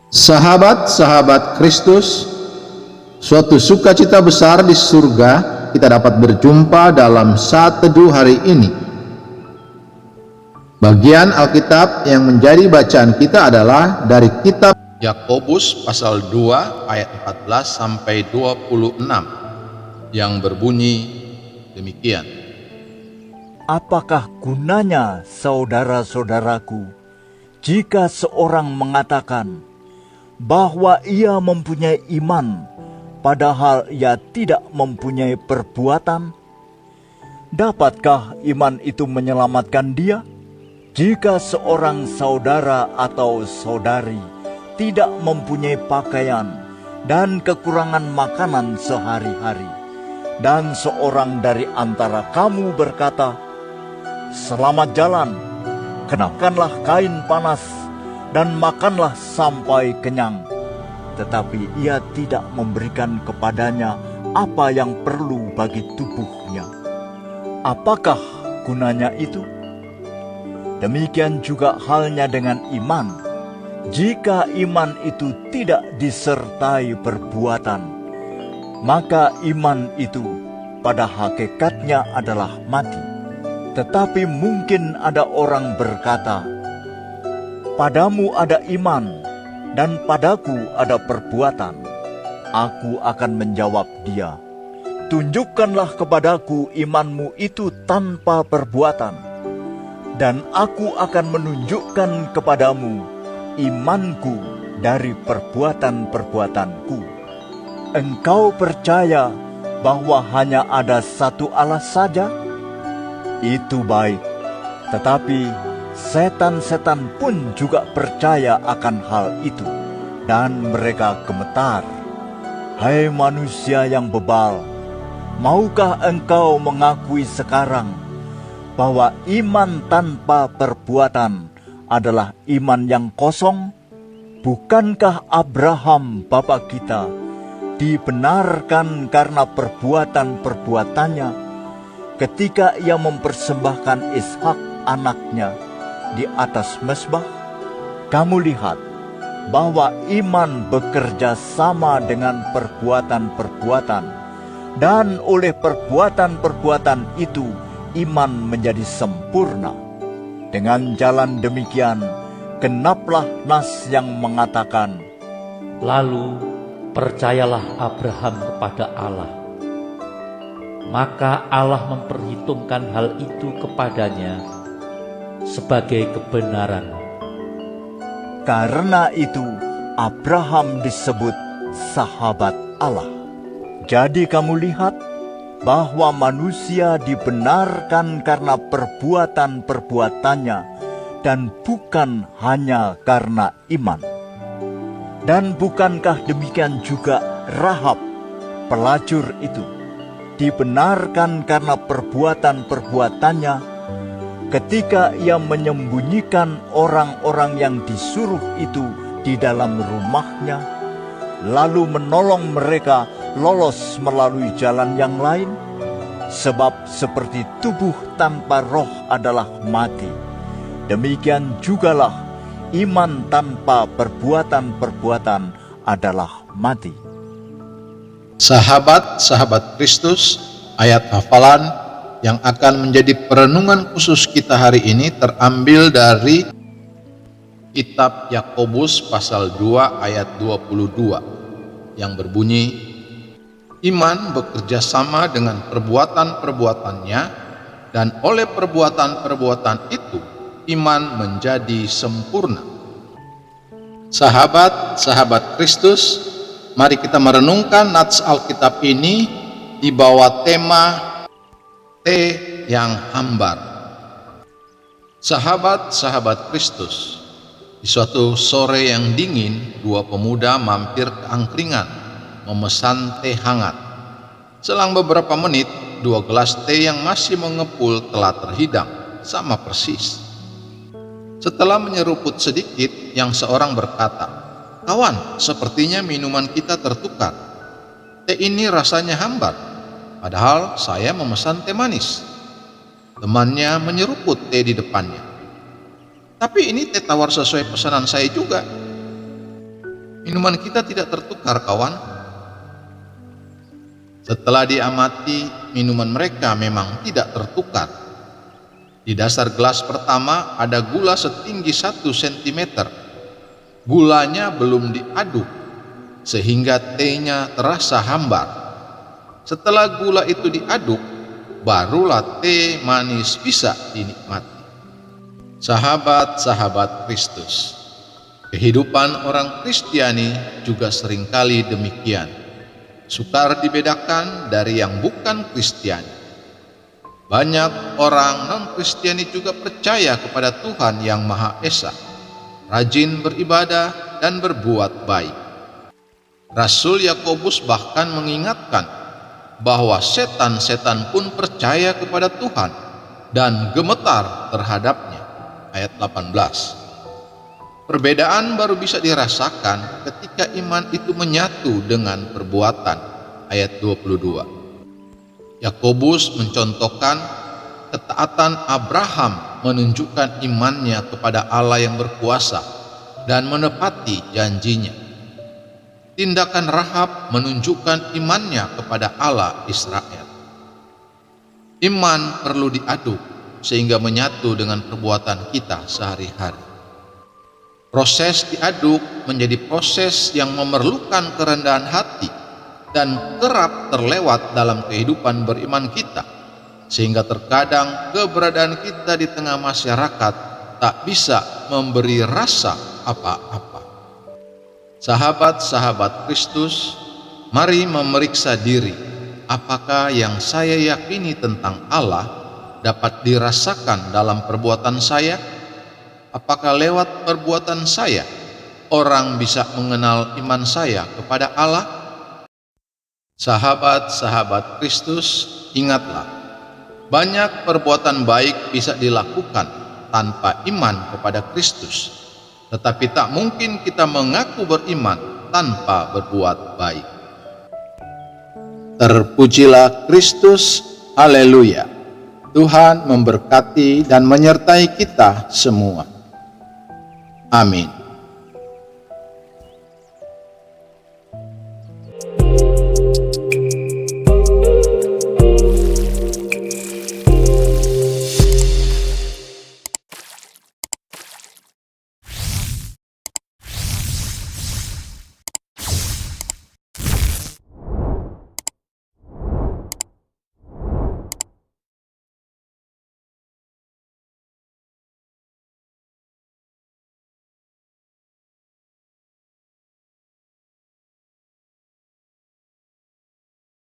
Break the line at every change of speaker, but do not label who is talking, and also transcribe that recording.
Sahabat-sahabat Kristus, suatu sukacita besar di surga kita dapat berjumpa dalam saat teduh hari ini. Bagian Alkitab yang menjadi bacaan kita adalah dari kitab Yakobus pasal 2 ayat 14 sampai 26 yang berbunyi demikian.
Apakah gunanya, saudara-saudaraku, jika seorang mengatakan bahwa ia mempunyai iman, padahal ia tidak mempunyai perbuatan? Dapatkah iman itu menyelamatkan dia? Jika seorang saudara atau saudari tidak mempunyai pakaian dan kekurangan makanan sehari-hari, dan seorang dari antara kamu berkata, "Selamat jalan, kenakanlah kain panas dan makanlah sampai kenyang," tetapi ia tidak memberikan kepadanya apa yang perlu bagi tubuhnya, apakah gunanya itu? Demikian juga halnya dengan iman. Jika iman itu tidak disertai perbuatan, maka iman itu pada hakikatnya adalah mati. Tetapi mungkin ada orang berkata, "Padamu ada iman, dan padaku ada perbuatan." Aku akan menjawab dia, "Tunjukkanlah kepadaku imanmu itu tanpa perbuatan, dan aku akan menunjukkan kepadamu imanku dari perbuatan-perbuatanku." Engkau percaya bahwa hanya ada satu Allah saja? Itu baik, tetapi setan-setan pun juga percaya akan hal itu, dan mereka gemetar. Hai manusia yang bebal, maukah engkau mengakui sekarang bahwa iman tanpa perbuatan adalah iman yang kosong? Bukankah Abraham bapa kita dibenarkan karena perbuatan-perbuatannya ketika ia mempersembahkan Ishak anaknya di atas mezbah? Kamu lihat bahwa iman bekerja sama dengan perbuatan-perbuatan, dan oleh perbuatan-perbuatan itu iman menjadi sempurna. Dengan jalan demikian, genaplah nas yang mengatakan,
"Lalu percayalah Abraham kepada Allah, maka Allah memperhitungkan hal itu kepadanya sebagai kebenaran."
Karena itu Abraham disebut sahabat Allah. Jadi kamu lihat bahwa manusia dibenarkan karena perbuatan-perbuatannya, dan bukan hanya karena iman. Dan bukankah demikian juga Rahab, pelacur itu, dibenarkan karena perbuatan-perbuatannya ketika ia menyembunyikan orang-orang yang disuruh itu di dalam rumahnya, lalu menolong mereka lolos melalui jalan yang lain? Sebab seperti tubuh tanpa roh adalah mati, demikian jugalah iman tanpa perbuatan-perbuatan adalah mati.
Sahabat-sahabat Kristus, ayat hafalan yang akan menjadi perenungan khusus kita hari ini terambil dari kitab Yakobus pasal 2 ayat 22 yang berbunyi, "Iman bekerja sama dengan perbuatan-perbuatannya, dan oleh perbuatan-perbuatan itu iman menjadi sempurna." Sahabat-sahabat Kristus, mari kita merenungkan nats Alkitab ini di bawah tema yang hambar. Sahabat-sahabat Kristus, di suatu sore yang dingin, dua pemuda mampir ke angkringan memesan teh hangat. Selang beberapa menit, 2 gelas teh yang masih mengepul telah terhidang, sama persis. Setelah menyeruput sedikit, yang seorang berkata, "Kawan, sepertinya minuman kita tertukar. Teh ini rasanya hambar, padahal saya memesan teh manis." Temannya menyeruput teh di depannya. "Tapi ini teh tawar sesuai pesanan saya juga." Minuman kita tidak tertukar, kawan. Setelah diamati, minuman mereka memang tidak tertukar. Di dasar gelas pertama ada gula setinggi 1 cm. Gulanya belum diaduk, sehingga tehnya terasa hambar. Setelah gula itu diaduk, barulah teh manis bisa dinikmati. Sahabat-sahabat Kristus, kehidupan orang Kristiani juga seringkali demikian. Sukar dibedakan dari yang bukan Kristiani. Banyak orang non-Kristiani juga percaya kepada Tuhan yang Maha Esa, rajin beribadah dan berbuat baik. Rasul Yakobus bahkan mengingatkan bahwa setan-setan pun percaya kepada Tuhan dan gemetar terhadapnya. Ayat 18. Perbedaan baru bisa dirasakan ketika iman itu menyatu dengan perbuatan. Ayat 22. Yakobus mencontohkan ketaatan Abraham menunjukkan imannya kepada Allah yang berkuasa dan menepati janjinya. Tindakan Rahab menunjukkan imannya kepada Allah Israel. Iman perlu diaduk sehingga menyatu dengan perbuatan kita sehari-hari. Proses diaduk menjadi proses yang memerlukan kerendahan hati dan kerap terlewat dalam kehidupan beriman kita, sehingga terkadang keberadaan kita di tengah masyarakat tak bisa memberi rasa apa-apa. Sahabat-sahabat Kristus, mari memeriksa diri, apakah yang saya yakini tentang Allah dapat dirasakan dalam perbuatan saya? Apakah lewat perbuatan saya orang bisa mengenal iman saya kepada Allah? Sahabat-sahabat Kristus, ingatlah, banyak perbuatan baik bisa dilakukan tanpa iman kepada Kristus, tetapi tak mungkin kita mengaku beriman tanpa berbuat baik. Terpujilah Kristus, haleluya. Tuhan memberkati dan menyertai kita semua. Amin.